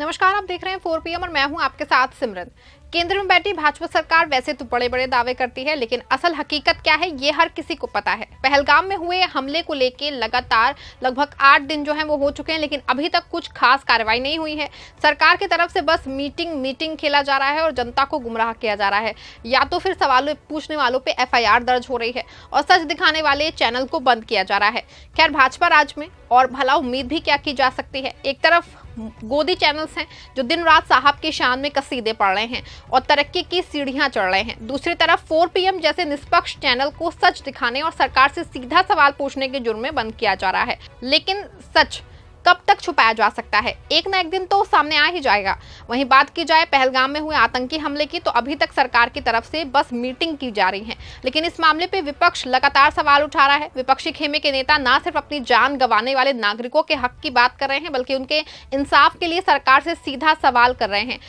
नमस्कार, आप देख रहे हैं 4 PM और मैं हूं आपके साथ सिमरन। केंद्र में बैठी भाजपा सरकार वैसे तो बड़े बड़े दावे करती है, लेकिन असल हकीकत क्या है ये हर किसी को पता है। पहलगाम में हुए हमले को लेकर लगातार लगभग 8 दिन जो है वो हो चुके हैं, लेकिन अभी तक कुछ खास कार्रवाई नहीं हुई है। सरकार की तरफ से बस मीटिंग खेला जा रहा है और जनता को गुमराह किया जा रहा है, या तो फिर सवाल पूछने वालों पे FIR दर्ज हो रही है और सच दिखाने वाले चैनल को बंद किया जा रहा है। खैर, भाजपा राज में और भला उम्मीद भी क्या की जा सकती है। एक तरफ गोदी चैनल्स हैं जो दिन रात साहब की शान में कसीदे पढ़ रहे हैं और तरक्की की सीढ़ियां चढ़ रहे हैं। दूसरी तरफ 4 PM जैसे निष्पक्ष चैनल को सच दिखाने और सरकार से सीधा सवाल पूछने के जुर्म में बंद किया जा रहा है। लेकिन सच कब तक छुपाया जा सकता है? एक ना एक दिन तो सामने आ ही जाएगा। वहीं बात की जाए पहलगाम में हुए आतंकी हमले की, तो अभी तक सरकार की तरफ से बस मीटिंग की जा रही है, लेकिन इस मामले पे विपक्ष लगातार सवाल उठा रहा है। विपक्षी खेमे के नेता ना सिर्फ अपनी जान गंवाने वाले नागरिकों के हक की बात कर रहे हैं, बल्कि उनके इंसाफ के लिए सरकार से सीधा सवाल कर रहे हैं।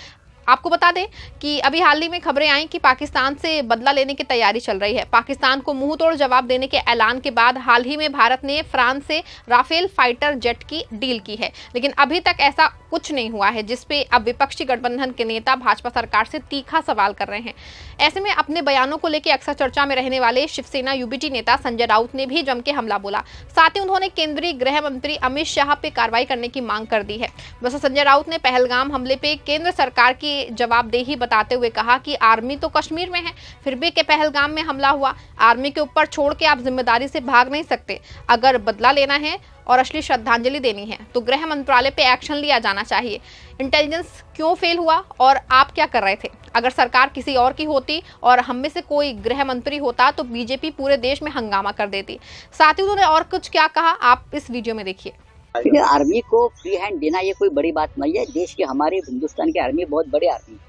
आपको बता दें कि अभी हाल ही में खबरें आई कि पाकिस्तान से बदला लेने की तैयारी चल रही है। पाकिस्तान को मुंह तोड़ जवाब देने के ऐलान के बाद हाल ही में भारत ने फ्रांस से राफेल फाइटर जेट की डील की है, लेकिन अभी तक ऐसा कुछ नहीं हुआ है, जिसपे अब विपक्षी गठबंधन के नेता भाजपा सरकार से तीखा सवाल कर रहे हैं। ऐसे में अपने बयानों को लेकर अक्सर चर्चा में रहने वाले शिवसेना UBT नेता संजय राउत ने भी जम के हमला बोला। साथ ही उन्होंने केंद्रीय गृह मंत्री अमित शाह पे कार्रवाई करने की मांग कर दी है। वैसे संजय राउत ने पहलगाम हमले पे केंद्र सरकार की जवाबदेही बताते हुए कहा कि आर्मी तो कश्मीर में है, फिर भी के पहलगाम में हमला हुआ। आर्मी के ऊपर छोड़ के आप जिम्मेदारी से भाग नहीं सकते। अगर बदला लेना है और असली श्रद्धांजलि देनी है तो गृह मंत्रालय पे एक्शन लिया जाना चाहिए। इंटेलिजेंस क्यों फेल हुआ और आप क्या कर रहे थे? अगर सरकार किसी और की होती और हम में से कोई गृह मंत्री होता तो BJP पूरे देश में हंगामा कर देती। साथ ही उन्होंने और कुछ क्या कहा, आप इस वीडियो में देखिए। आर्मी को फ्री हैंड देना ये कोई बड़ी बात नहीं है। देश के हमारे हिंदुस्तान की आर्मी बहुत बड़ी आर्मी है।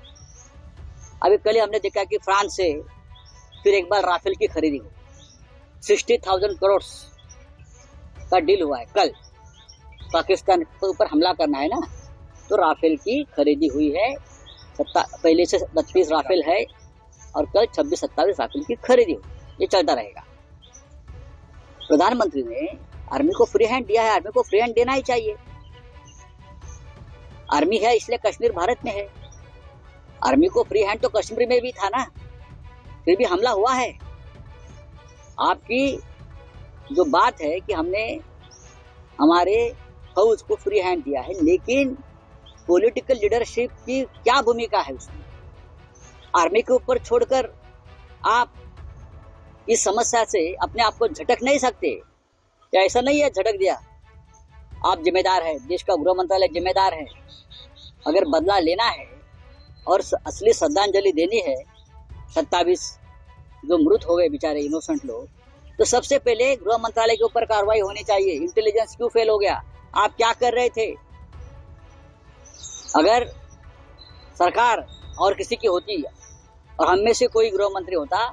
अभी कल हमने देखा कि फ्रांस से फिर एक बार राफेल की खरीदी हुई, 60,000 करोड़ का डील हुआ है। कल पाकिस्तान के ऊपर हमला करना है ना, तो राफेल की खरीदी हुई है। पहले से 32 राफेल है और कल 26-27 राफेल की खरीदी हुई। ये चलता रहेगा। प्रधानमंत्री ने आर्मी को फ्री हैंड दिया है, आर्मी को फ्री हैंड देना ही चाहिए। आर्मी है इसलिए कश्मीर भारत में है। आर्मी को फ्री हैंड तो कश्मीर में भी था ना, फिर भी हमला हुआ है। आपकी जो बात है कि हमने हमारे फौज को फ्री हैंड दिया है, लेकिन पॉलिटिकल लीडरशिप की क्या भूमिका है उसमें? आर्मी के ऊपर छोड़कर आप इस समस्या से अपने आप को झटक नहीं सकते। या ऐसा नहीं है झटक दिया, आप जिम्मेदार है, देश का गृह मंत्रालय जिम्मेदार है। अगर बदला लेना है और असली श्रद्धांजलि देनी है 27 जो मृत हो गए बेचारे इनोसेंट लोग, तो सबसे पहले गृह मंत्रालय के ऊपर कार्रवाई होनी चाहिए। इंटेलिजेंस क्यों फेल हो गया? आप क्या कर रहे थे? अगर सरकार और किसी की होती और हम में से कोई गृह मंत्री होता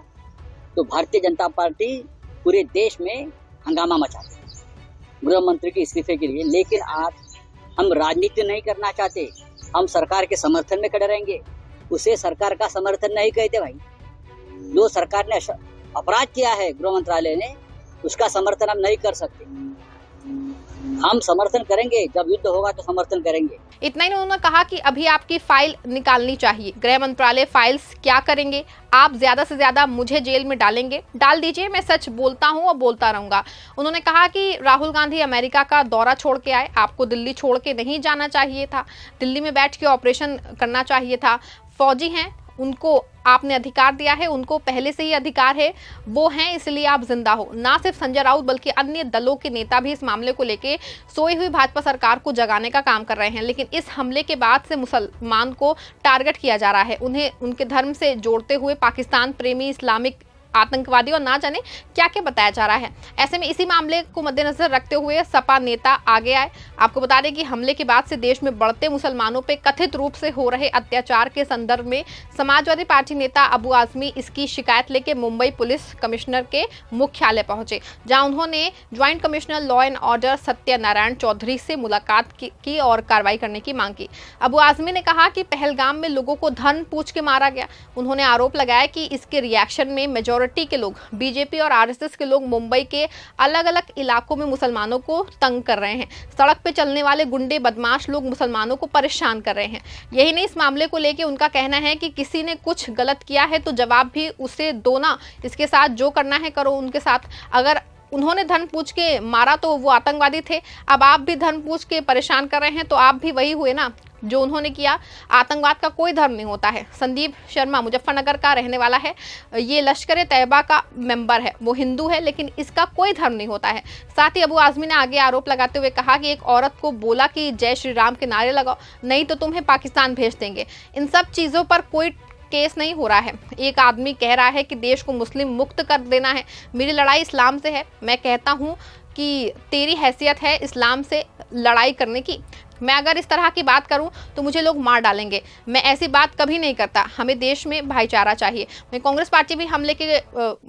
तो भारतीय जनता पार्टी पूरे देश में हंगामा मचाती गृह मंत्री के इस्तीफे के लिए। लेकिन आज हम राजनीति नहीं करना चाहते, हम सरकार के समर्थन में खड़े रहेंगे। उसे सरकार का समर्थन नहीं कहते भाई। जो सरकार ने अपराध किया है गृह मंत्रालय ने, उसका समर्थन हम नहीं कर सकते। हम समर्थन करेंगे, जब युद्ध होगा तो समर्थन करेंगे। इतना ही उन्होंने कहा कि अभी आपकी फाइल निकालनी चाहिए। गृह मंत्रालय फाइल्स क्या करेंगे? आप ज्यादा से ज्यादा मुझे जेल में डालेंगे, डाल दीजिए, मैं सच बोलता हूं और बोलता रहूंगा। उन्होंने कहा कि राहुल गांधी अमेरिका का दौरा छोड़ के आए, आपको दिल्ली छोड़ के नहीं जाना चाहिए था, दिल्ली में बैठ के ऑपरेशन करना चाहिए था। फौजी हैं, उनको आपने अधिकार दिया है, उनको पहले से ही अधिकार है, वो हैं इसलिए आप जिंदा हो। ना सिर्फ संजय राउत बल्कि अन्य दलों के नेता भी इस मामले को लेके सोई हुई भाजपा सरकार को जगाने का काम कर रहे हैं। लेकिन इस हमले के बाद से मुसलमान को टारगेट किया जा रहा है, उन्हें उनके धर्म से जोड़ते हुए पाकिस्तान प्रेमी, इस्लामिक आतंकवादी और ना जाने क्या क्या बताया जा रहा है। ऐसे में इसी मामले को मद्देनजर रखते हुए सपा नेता आगे आए। आपको बता दें कि हमले के बाद से देश में बढ़ते मुसलमानों पे कथित रूप से हो रहे अत्याचार के संदर्भ में समाजवादी पार्टी नेता अबू आजमी इसकी शिकायत लेके मुंबई पुलिस कमिश्नर के मुख्यालय पहुंचे, जहां उन्होंने joint commissioner law and order Satyanarayan Chaudhary से मुलाकात की और कार्रवाई करने की मांग की। अबू आजमी ने कहा कि पहलगाम में लोगों को धर्म पूछ के मारा गया। उन्होंने आरोप लगाया कि इसके रिएक्शन में मेजॉरिटी मेजॉरिटी के लोग, बीजेपी और आरएसएस के लोग मुंबई के अलग अलग इलाकों में मुसलमानों को तंग कर रहे हैं। सड़क पे चलने वाले गुंडे बदमाश लोग मुसलमानों को परेशान कर रहे हैं। यही नहीं, इस मामले को लेके उनका कहना है कि किसी ने कुछ गलत किया है तो जवाब भी उसे दो ना, इसके साथ जो करना है करो उनके साथ। अगर उन्होंने धन पूछ के मारा तो वो आतंकवादी थे, अब आप भी धन पूछ के परेशान कर रहे हैं तो आप भी वही हुए ना जो उन्होंने किया। आतंकवाद का कोई धर्म नहीं होता है। संदीप शर्मा मुजफ्फरनगर का रहने वाला है, ये लश्कर तैयबा का मेंबर है, वो हिंदू है लेकिन इसका कोई धर्म नहीं होता है। साथ ही अबू आजमी ने आगे आरोप लगाते हुए कहा कि एक औरत को बोला कि जय श्री राम के नारे लगाओ, नहीं तो तुम्हें पाकिस्तान भेज देंगे। इन सब चीज़ों पर कोई केस नहीं हो रहा है। एक आदमी कह रहा है कि देश को मुस्लिम मुक्त कर देना है, मेरी लड़ाई इस्लाम से है। मैं कहता हूँ कि तेरी हैसियत है इस्लाम से लड़ाई करने की। मैं अगर इस तरह की बात करूं तो मुझे लोग मार डालेंगे। मैं ऐसी बात कभी नहीं करता। हमें देश में भाईचारा चाहिए। मैं कांग्रेस पार्टी भी हमले के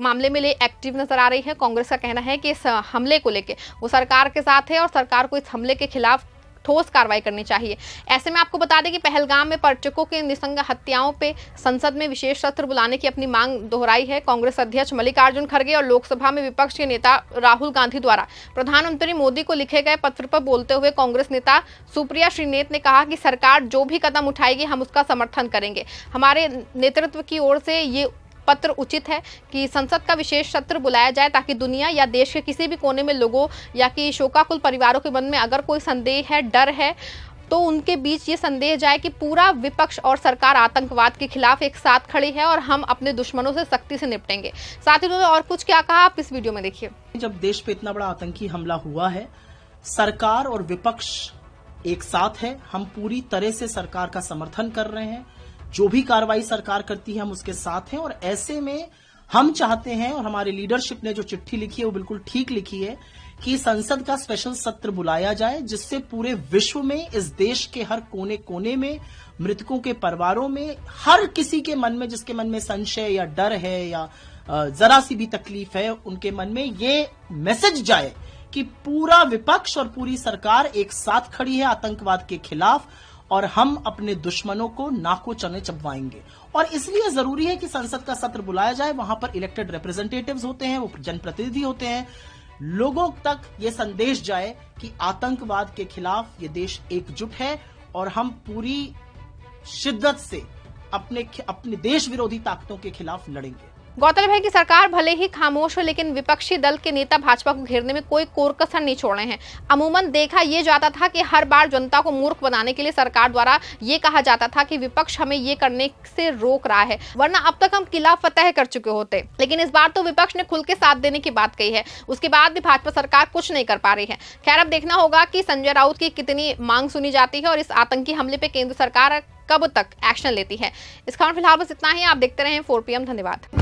मामले में एक्टिव नजर आ रही है। कांग्रेस का कहना है कि इस हमले को लेके वो सरकार के साथ है और सरकार को इस हमले के खिलाफ ठोस कार्रवाई करनी चाहिए। ऐसे में आपको बता दें कि पहलगाम में पर्यटकों के निसंग हत्याओं पे संसद में विशेष सत्र बुलाने की अपनी मांग दोहराई है कांग्रेस अध्यक्ष मल्लिकार्जुन खड़गे और लोकसभा में विपक्ष के नेता राहुल गांधी द्वारा प्रधानमंत्री मोदी को लिखे गए पत्र पर बोलते हुए कांग्रेस नेता सुप्रिया श्रीनेत ने कहा कि सरकार जो भी कदम उठाएगी हम उसका समर्थन करेंगे। हमारे नेतृत्व की ओर से ये पत्र उचित है कि संसद का विशेष सत्र बुलाया जाए ताकि दुनिया या देश के किसी भी कोने में लोगों या कि शोकाकुल परिवारों के मन में अगर कोई संदेह है, डर है, तो उनके बीच ये संदेह जाए कि पूरा विपक्ष और सरकार आतंकवाद के खिलाफ एक साथ खड़ी है और हम अपने दुश्मनों से सख्ती से निपटेंगे। साथ ही उन्होंने और कुछ क्या कहा आप इस वीडियो में देखिए। जब देश पे इतना बड़ा आतंकी हमला हुआ है, सरकार और विपक्ष एक साथ है। हम पूरी तरह से सरकार का समर्थन कर रहे हैं। जो भी कार्रवाई सरकार करती है हम उसके साथ हैं और ऐसे में हम चाहते हैं और हमारे लीडरशिप ने जो चिट्ठी लिखी है वो बिल्कुल ठीक लिखी है कि संसद का स्पेशल सत्र बुलाया जाए जिससे पूरे विश्व में, इस देश के हर कोने कोने में, मृतकों के परिवारों में, हर किसी के मन में जिसके मन में संशय या डर है या जरा सी भी तकलीफ है, उनके मन में ये मैसेज जाए कि पूरा विपक्ष और पूरी सरकार एक साथ खड़ी है आतंकवाद के खिलाफ और हम अपने दुश्मनों को नाको चने चबवाएंगे। और इसलिए जरूरी है कि संसद का सत्र बुलाया जाए। वहां पर इलेक्टेड रिप्रेजेंटेटिव्स होते हैं, वो जनप्रतिनिधि होते हैं। लोगों तक ये संदेश जाए कि आतंकवाद के खिलाफ ये देश एकजुट है और हम पूरी शिद्दत से अपने देश विरोधी ताकतों के खिलाफ लड़ेंगे। गौरतलब है कि सरकार भले ही खामोश हो लेकिन विपक्षी दल के नेता भाजपा को घेरने में कोई कोर कसर नहीं छोड़े हैं। अमूमन देखा यह जाता था कि हर बार जनता को मूर्ख बनाने के लिए सरकार द्वारा ये कहा जाता था कि विपक्ष हमें ये करने से रोक रहा है, वरना अब तक हम किला फतेह कर चुके होते। लेकिन इस बार तो विपक्ष ने खुल के साथ देने की बात कही है, उसके बाद भी भाजपा सरकार कुछ नहीं कर पा रही है। खैर, अब देखना होगा कि संजय राउत की कितनी मांग सुनी जाती है और इस आतंकी हमले पे केंद्र सरकार कब तक एक्शन लेती है। इस खबर फिलहाल बस इतना ही। आप देखते रहें 4 PM। धन्यवाद।